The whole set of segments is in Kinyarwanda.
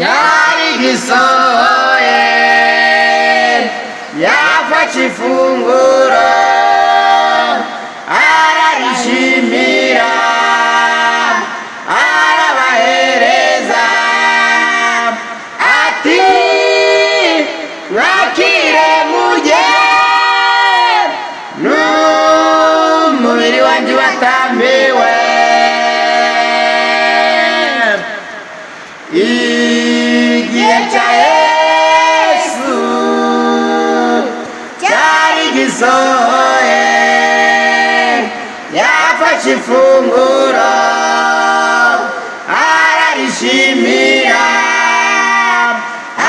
cyari gisohoye yafashe ifunguro ararishimira arabahereza ati mwakire murye n'umubiri wanjye watambiwe. Igihe cya Yesu cyari gisohoye yafashe ifunguro ararishimira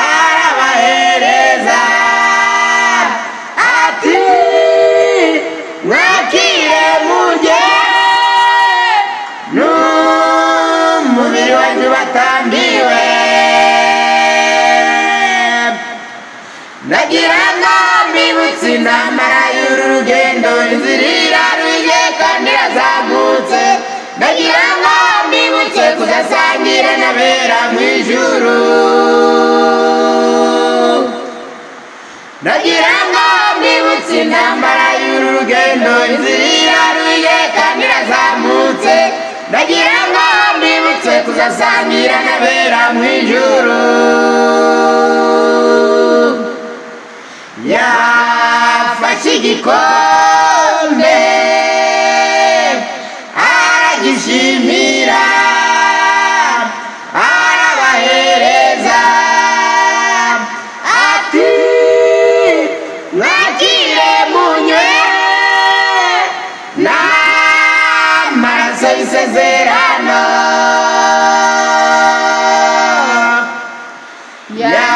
arabahereza ati mwakire murye n'umubiri wanjye watambiwe. Ndagira ngo mbibutse intambara y'uru rugendo inzira iraruye kandi irazamutse. Ndagira ngo mbibutse kuzasangira n'abera mu ijuru. Ndagira ngo mbibutse intambara y'uru rugendo inzira iraruye kandi irazamutse. Ndagira ngo mbibutse kuzasangira n'abera mu ijuru. Yafashe igikombe aragishimira arabahereza ati mwakire munywe n'amaraso y'isezerano.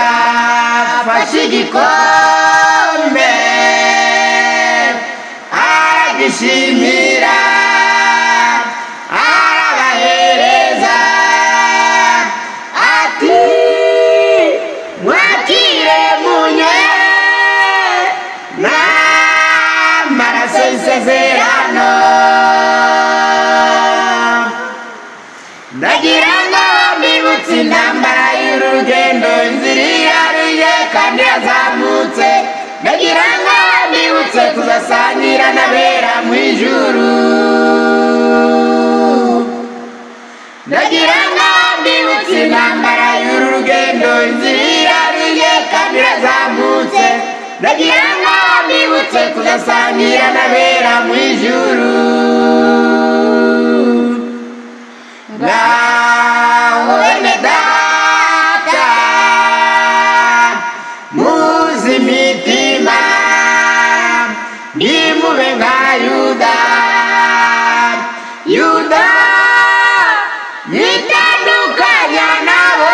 Yafashe igikombe aragishimira arabahereza ati mwakire munywe n'amaraso y'isezerano. Ndagira ngo mbibutse intambara y'uru rugendo inzira iraruye kandi irazamutse. Ndagira ngo mbibutse kuzasangira n'abera mu ijuru. Ndagira ngo mbibutse intambara y'uru rugendo inzira iraruye kandi irazamutse. Ndagira ngo mbibutse kuzasangira n'abera mu ijuru. Ngaho bene data muzi imitima nimube nka Yuda. Yuda yitandukanya nabo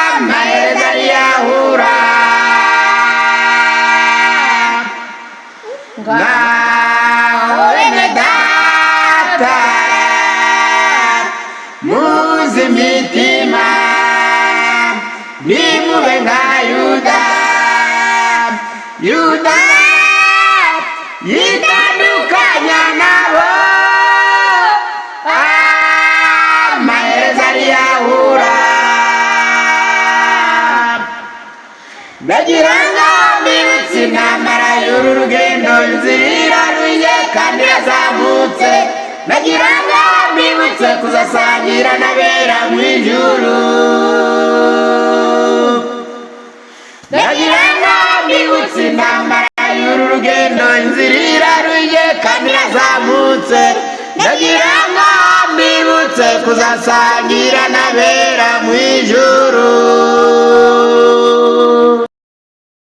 amaherezo ariyahura. Ngaho bene data muzi imitima nimube nka Yuda. Yuda yitandukanya nabo amaherezo ariyahura. Ndagira ngo mbibutse intambara y'uru rugendo inzira iraruye kandi irazamutse. Ndagira ngo mbibutse kuzasangira n'abera mu ijuru. Ndagira ngo mbibutse intambara y'uru rugendo inzira iraruye kandi irazamutse. Ndagira ngo mbibutse kuzasangira n'abera mu ijuru.